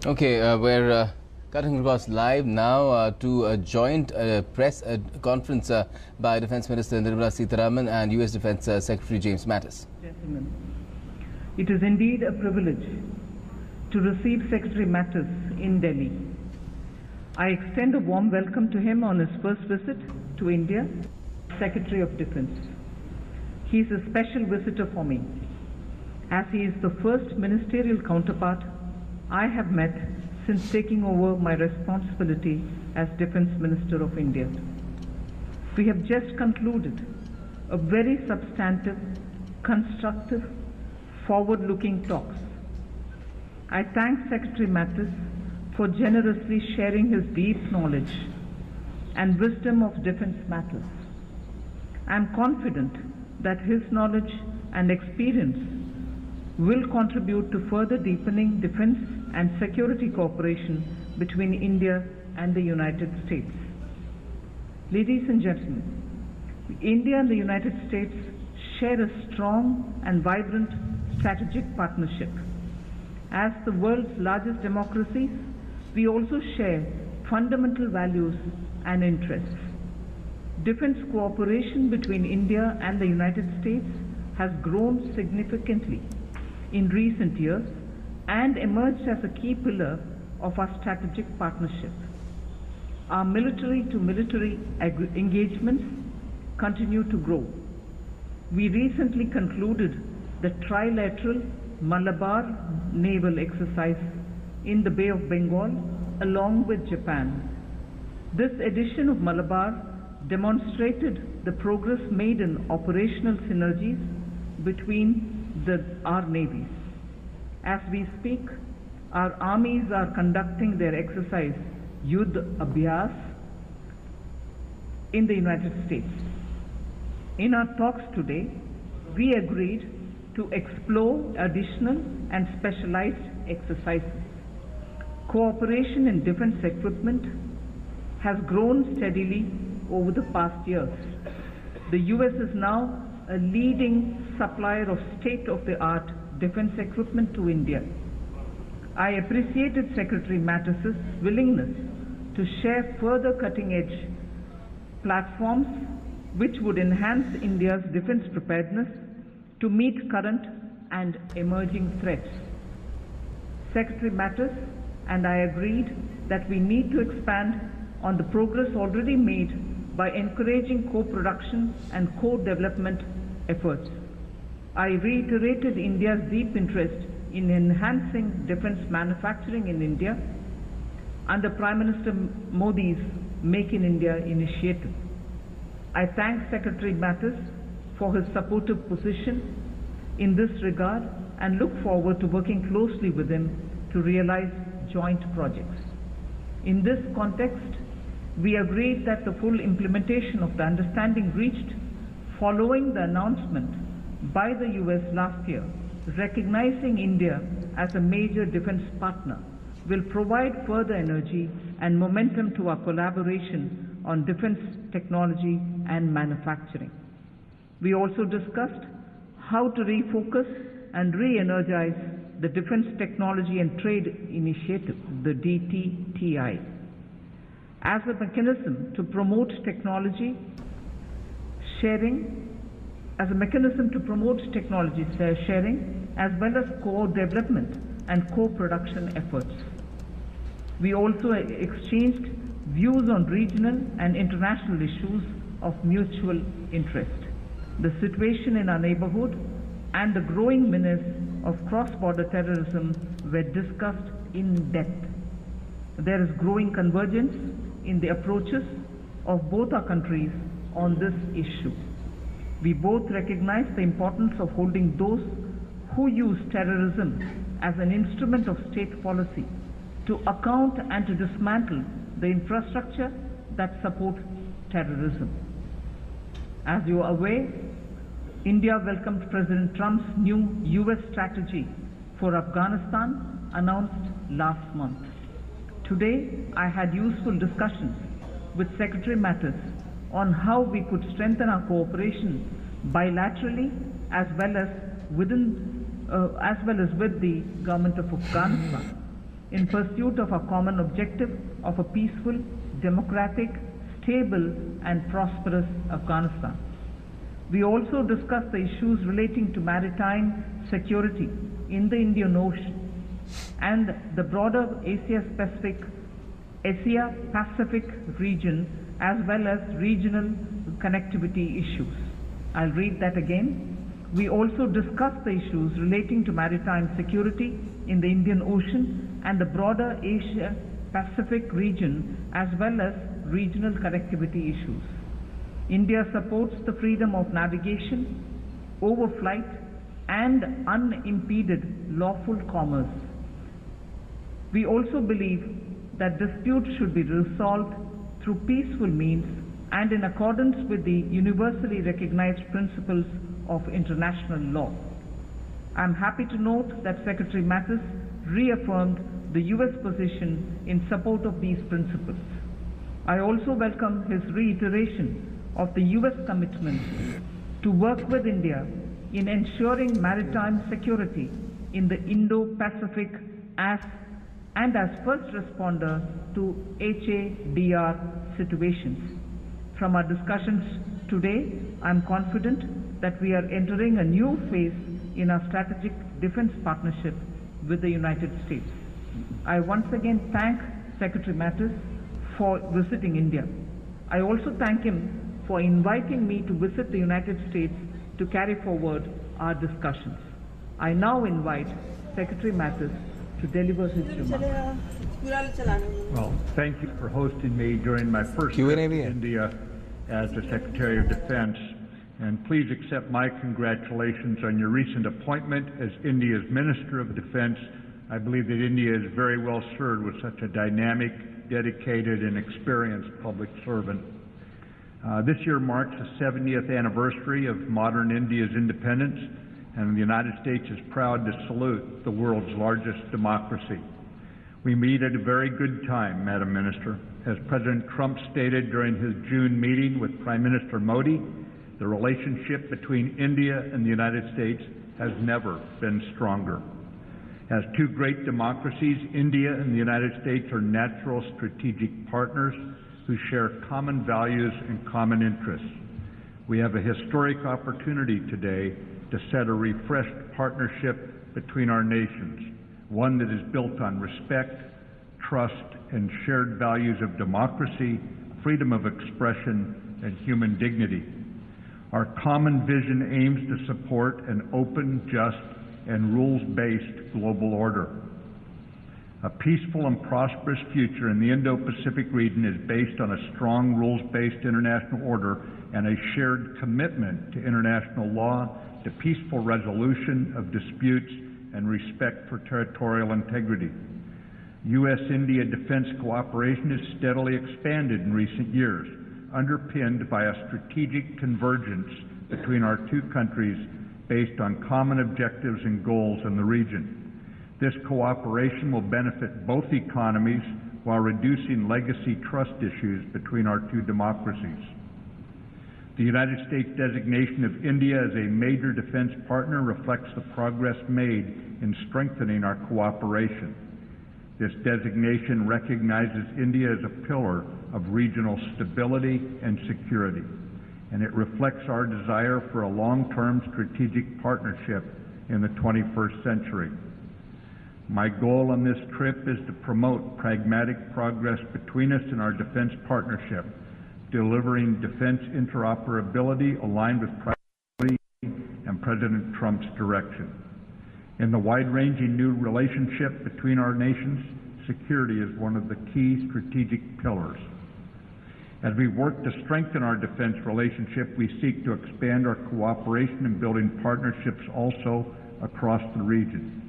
Okay, we're cutting across live now to a joint press conference by Defence Minister Sitharaman and US Defence Secretary James Mattis. Gentlemen, it is indeed a privilege to receive Secretary Mattis in Delhi. I extend a warm welcome to him on his first visit to India, Secretary of Defence. He is a special visitor for me, as he is the first ministerial counterpart I have met since taking over my responsibility as Defence Minister of India. We have just concluded a very substantive, constructive, forward-looking talks. I thank Secretary Mattis for generously sharing his deep knowledge and wisdom of defence matters. I am confident that his knowledge and experience will contribute to further deepening defence and security cooperation between India and the United States. Ladies and gentlemen, India and the United States share a strong and vibrant strategic partnership. As the world's largest democracies, we also share fundamental values and interests. Defence cooperation between India and the United States has grown significantly in recent years and emerged as a key pillar of our strategic partnership. Our military-to-military engagements continue to grow. We recently concluded the trilateral Malabar naval exercise in the Bay of Bengal along with Japan. This edition of Malabar demonstrated the progress made in operational synergies between our navies. As we speak, our armies are conducting their exercise Yudh Abhyas in the United States. In our talks today, we agreed to explore additional and specialized exercises. Cooperation in defence equipment has grown steadily over the past years. The US is now a leading supplier of state-of-the-art defence equipment to India. I appreciated Secretary Mattis's willingness to share further cutting-edge platforms which would enhance India's defence preparedness to meet current and emerging threats. Secretary Mattis and I agreed that we need to expand on the progress already made by encouraging co-production and co-development efforts. I reiterated India's deep interest in enhancing defence manufacturing in India under Prime Minister Modi's Make in India initiative. I thank Secretary Mattis for his supportive position in this regard and look forward to working closely with him to realize joint projects. In this context, we agreed that the full implementation of the understanding reached following the announcement by the US last year, recognizing India as a major defence partner, will provide further energy and momentum to our collaboration on defence technology and manufacturing. We also discussed how to refocus and re-energize the Defence Technology and Trade Initiative, the DTTI, as a mechanism to promote technology sharing, as well as co-development and co-production efforts. We also exchanged views on regional and international issues of mutual interest. The situation in our neighborhood and the growing menace of cross-border terrorism were discussed in depth. There is growing convergence in the approaches of both our countries on this issue. We both recognize the importance of holding those who use terrorism as an instrument of state policy to account and to dismantle the infrastructure that supports terrorism. As you are aware, India welcomed President Trump's new US strategy for Afghanistan announced last month. Today, I had useful discussions with Secretary Mattis on how we could strengthen our cooperation bilaterally as well as with the government of Afghanistan. in pursuit of our common objective of a peaceful, democratic, stable and prosperous Afghanistan. We also discussed the issues relating to maritime security in the Indian Ocean and the broader Asia-Pacific region, as well as regional connectivity issues. I'll read that again. We also discussed the issues relating to maritime security in the Indian Ocean and the broader Asia-Pacific region, as well as regional connectivity issues. India supports the freedom of navigation, overflight, and unimpeded lawful commerce. We also believe that disputes should be resolved through peaceful means and in accordance with the universally recognized principles of international law. I am happy to note that Secretary Mattis reaffirmed the U.S. position in support of these principles. I also welcome his reiteration of the U.S. commitment to work with India in ensuring maritime security in the Indo-Pacific as first responder to HADR situations. From our discussions today, I am confident that we are entering a new phase in our strategic defense partnership with the United States. I once again thank Secretary Mattis for visiting India. I also thank him for inviting me to visit the United States to carry forward our discussions. I now invite Secretary Mattis to deliver his remarks. Well, thank you for hosting me during my first trip to India as the Secretary of Defense, and please accept my congratulations on your recent appointment as India's Minister of Defense. I believe that India is very well served with such a dynamic, dedicated, and experienced public servant. This year marks the 70th anniversary of modern India's independence, and the United States is proud to salute the world's largest democracy. We meet at a very good time, Madam Minister. As President Trump stated during his June meeting with Prime Minister Modi, the relationship between India and the United States has never been stronger. As two great democracies, India and the United States are natural strategic partners who share common values and common interests. We have a historic opportunity today to set a refreshed partnership between our nations, one that is built on respect, trust, and shared values of democracy, freedom of expression, and human dignity. Our common vision aims to support an open, just, and rules-based global order. A peaceful and prosperous future in the Indo-Pacific region is based on a strong rules-based international order and a shared commitment to international law, to peaceful resolution of disputes, and respect for territorial integrity. U.S.-India defense cooperation has steadily expanded in recent years, underpinned by a strategic convergence between our two countries based on common objectives and goals in the region. This cooperation will benefit both economies while reducing legacy trust issues between our two democracies. The United States designation of India as a major defense partner reflects the progress made in strengthening our cooperation. This designation recognizes India as a pillar of regional stability and security, and it reflects our desire for a long-term strategic partnership in the 21st century. My goal on this trip is to promote pragmatic progress between us in our defense partnership, delivering defense interoperability aligned with priority and President Trump's direction. In the wide-ranging new relationship between our nations, security is one of the key strategic pillars. As we work to strengthen our defense relationship, we seek to expand our cooperation in building partnerships also across the region.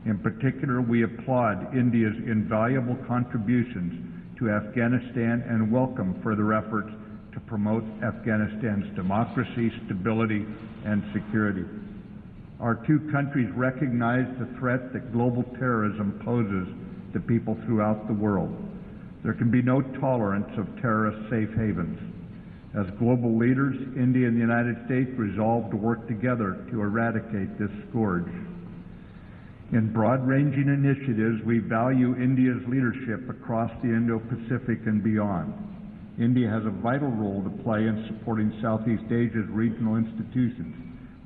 In particular, we applaud India's invaluable contributions to Afghanistan and welcome further efforts to promote Afghanistan's democracy, stability, and security. Our two countries recognize the threat that global terrorism poses to people throughout the world. There can be no tolerance of terrorist safe havens. As global leaders, India and the United States resolve to work together to eradicate this scourge. In broad-ranging initiatives, we value India's leadership across the Indo-Pacific and beyond. India has a vital role to play in supporting Southeast Asia's regional institutions,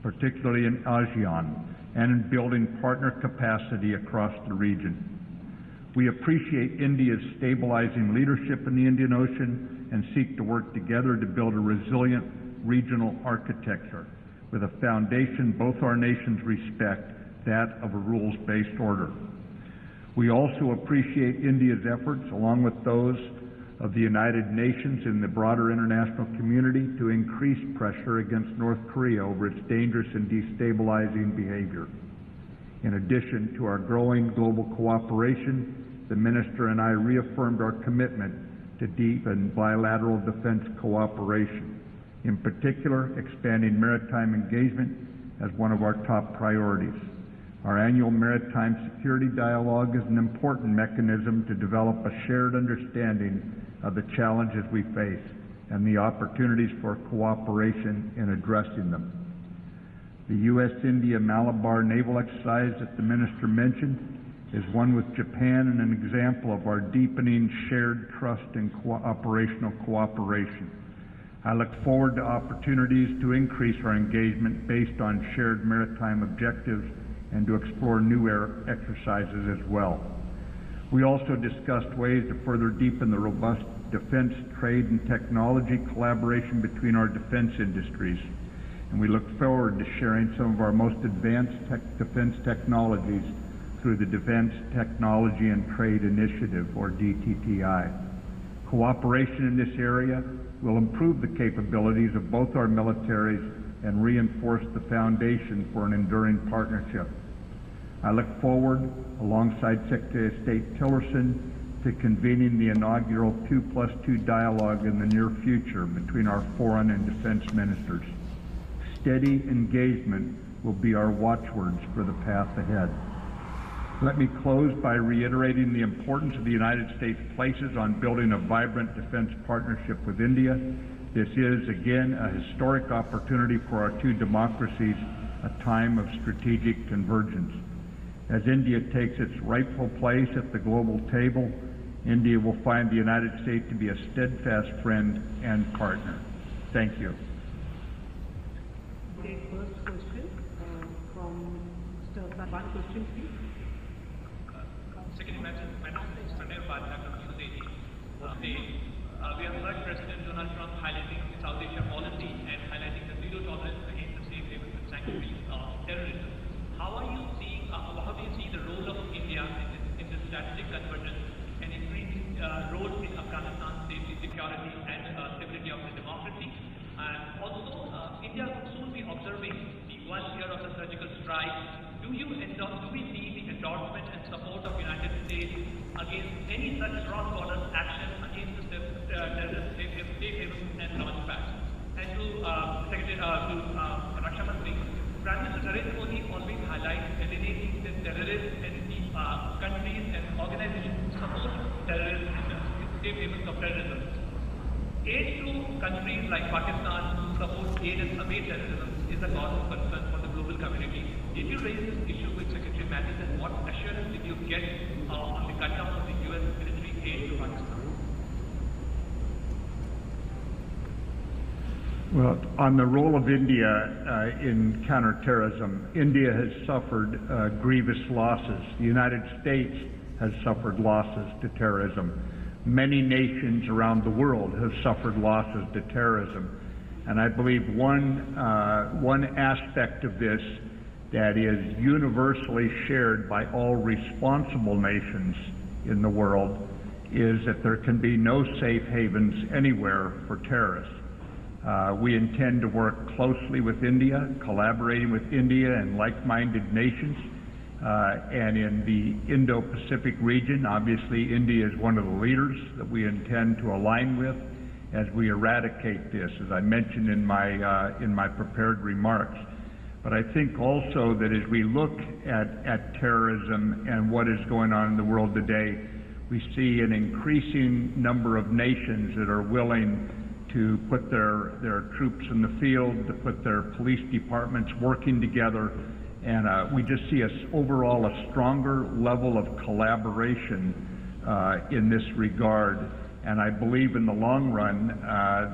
particularly in ASEAN, and in building partner capacity across the region. We appreciate India's stabilizing leadership in the Indian Ocean and seek to work together to build a resilient regional architecture with a foundation both our nations respect, that of a rules-based order. We also appreciate India's efforts, along with those of the United Nations and the broader international community, to increase pressure against North Korea over its dangerous and destabilizing behavior. In addition to our growing global cooperation, the Minister and I reaffirmed our commitment to deepen bilateral defense cooperation, in particular expanding maritime engagement as one of our top priorities. Our annual maritime security dialogue is an important mechanism to develop a shared understanding of the challenges we face and the opportunities for cooperation in addressing them. The U.S.-India Malabar naval exercise that the Minister mentioned is one with Japan and an example of our deepening shared trust and operational cooperation. I look forward to opportunities to increase our engagement based on shared maritime objectives and to explore new exercises as well. We also discussed ways to further deepen the robust defense, trade, and technology collaboration between our defense industries, and we look forward to sharing some of our most advanced defense technologies through the Defense Technology and Trade Initiative, or DTTI. Cooperation in this area will improve the capabilities of both our militaries and reinforce the foundation for an enduring partnership. I look forward, alongside Secretary of State Tillerson, to convening the inaugural 2+2 dialogue in the near future between our foreign and defense ministers. Steady engagement will be our watchwords for the path ahead. Let me close by reiterating the importance of the United States places on building a vibrant defense partnership with India. This is, again, a historic opportunity for our two democracies, a time of strategic convergence. As India takes its rightful place at the global table, India will find the United States to be a steadfast friend and partner. Thank you. Okay, first question from Mr. One question, please. Secretary Mattis, my name is Sandeep Bhatta from New Delhi. We have heard President Donald Trump highlighting the South Asia policy and highlighting the zero tolerance against the safe havens and sanctuaries of terrorism. How do you see the role of India in the strategic convergence and increasing role in Afghanistan's safety, security, and stability of the democracy? And also, India will soon be observing the 1 year of the surgical strike. Do we see the endorsement and support of the United States against any such cross-border action against the terrorist safe havens and launch pads? And to Secretary Raksha Mantri, Prime Minister Narendra Modi always highlights eliminating the terrorists and the countries and organizations who support terrorism and the safe havens of terrorism. Aid to countries like Pakistan who support aid and abet terrorism is a cause of concern for the global community. Did you raise this issue with Secretary Mattis, and what assurance did you get on the cut down of the U.S. military aid to Pakistan? Well, on the role of India in counterterrorism, India has suffered grievous losses. The United States has suffered losses to terrorism. Many nations around the world have suffered losses to terrorism. And I believe one aspect of this that is universally shared by all responsible nations in the world is that there can be no safe havens anywhere for terrorists. We intend to work closely with India, collaborating with India and like-minded nations, and in the Indo-Pacific region. Obviously, India is one of the leaders that we intend to align with as we eradicate this, as I mentioned in my prepared remarks. But I think also that as we look at terrorism and what is going on in the world today, we see an increasing number of nations that are willing to put their troops in the field, to put their police departments working together, And we just see overall a stronger level of collaboration in this regard. And I believe in the long run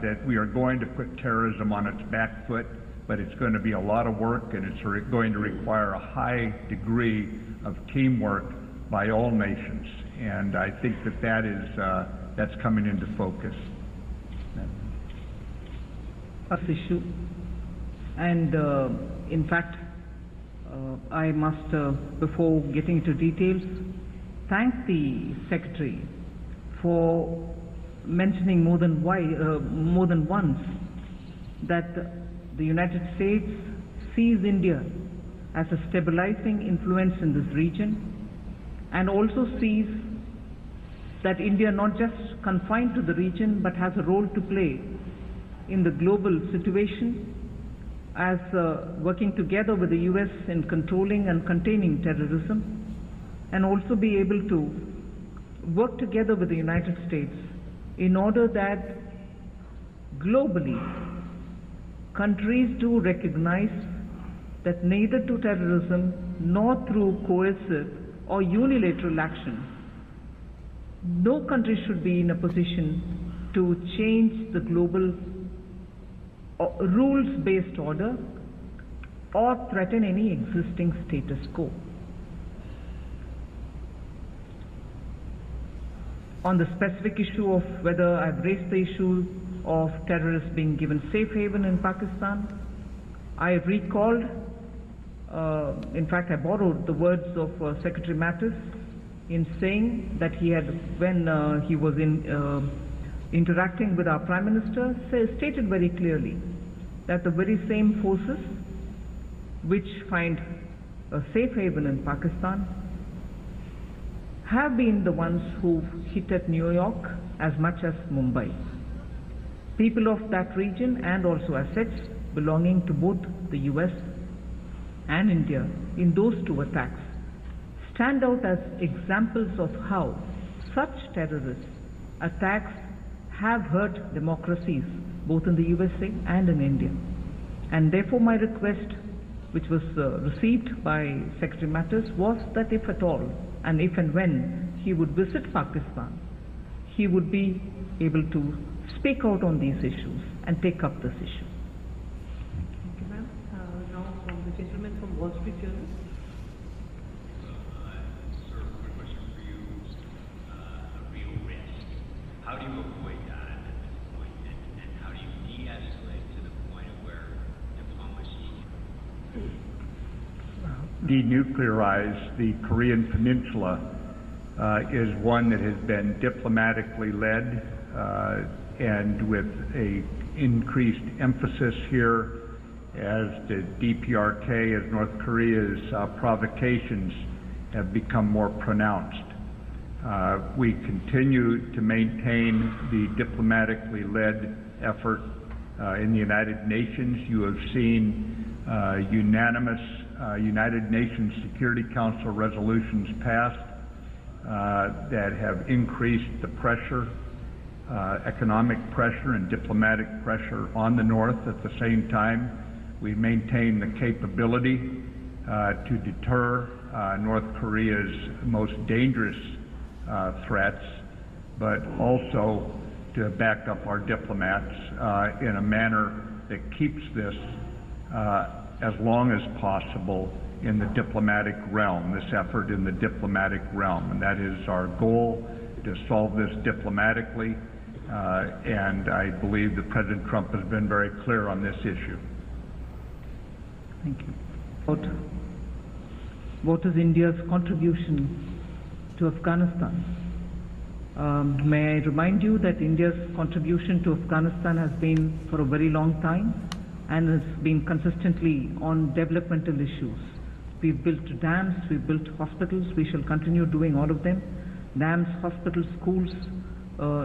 that we are going to put terrorism on its back foot, but it's going to be a lot of work, and it's going to require a high degree of teamwork by all nations. And I think that's coming into focus. This issue, and in fact, I must, before getting into details, thank the Secretary for mentioning more than once that the United States sees India as a stabilizing influence in this region, and also sees that India not just confined to the region but has a role to play in the global situation, as working together with the US in controlling and containing terrorism, and also be able to work together with the United States in order that globally countries do recognize that neither to terrorism nor through coercive or unilateral action, no country should be in a position to change the global rules-based order or threaten any existing status quo. On the specific issue of whether I've raised the issue of terrorists being given safe haven in Pakistan, I recalled, in fact I borrowed the words of Secretary Mattis in saying that he had, when he was interacting with our Prime Minister, stated very clearly that the very same forces which find a safe haven in Pakistan have been the ones who hit at New York as much as Mumbai. People of that region and also assets belonging to both the US and India in those two attacks stand out as examples of how such terrorist attacks have hurt democracies both in the USA and in India. And therefore my request, which was received by Secretary Mattis, was that if at all, and if and when he would visit Pakistan, he would be able to speak out on these issues and take up this issue. Thank you, ma'am. Now from the gentleman from Wall Street Journal. Sir, quick question for you. A real risk. How do you avoid that at this point, and how do you de-escalate to the point where diplomacy denuclearize the Korean Peninsula is one that has been diplomatically led and with a increased emphasis here as the DPRK, as North Korea's provocations have become more pronounced. We continue to maintain the diplomatically led effort in the United Nations. You have seen unanimous United Nations Security Council resolutions passed that have increased the pressure, economic pressure and diplomatic pressure on the North. At the same time, we maintain the capability to deter North Korea's most dangerous threats, but also to back up our diplomats in a manner that keeps this as long as possible in the diplomatic realm, this effort in the diplomatic realm. And that is our goal, to solve this diplomatically, and I believe that President Trump has been very clear on this issue. Thank you. What is India's contribution to Afghanistan? May I remind you that India's contribution to Afghanistan has been for a very long time and has been consistently on developmental issues. We've built dams, we've built hospitals, we shall continue doing all of them. Dams, hospitals, schools,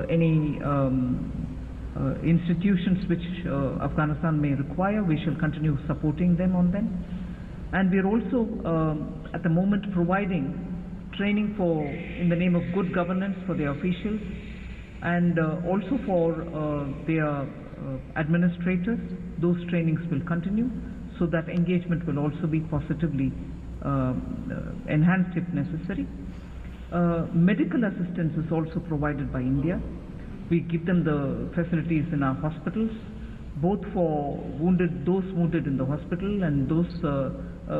any institutions which Afghanistan may require, we shall continue supporting them on them. And we're also at the moment providing training for, in the name of good governance, for their officials, and also for their administrators. Those trainings will continue so that engagement will also be positively enhanced if necessary. Medical assistance is also provided by India. We give them the facilities in our hospitals, both for those wounded in the hospital and those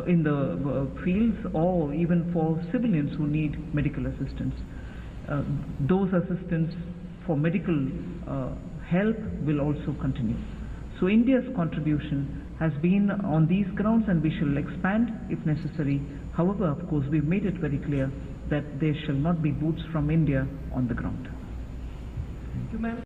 in the fields, or even for civilians who need medical assistance. Those assistance for medical help will also continue. So India's contribution has been on these grounds, and we shall expand if necessary. However, of course, we've made it very clear that there shall not be boots from India on the ground. Thank you, ma'am.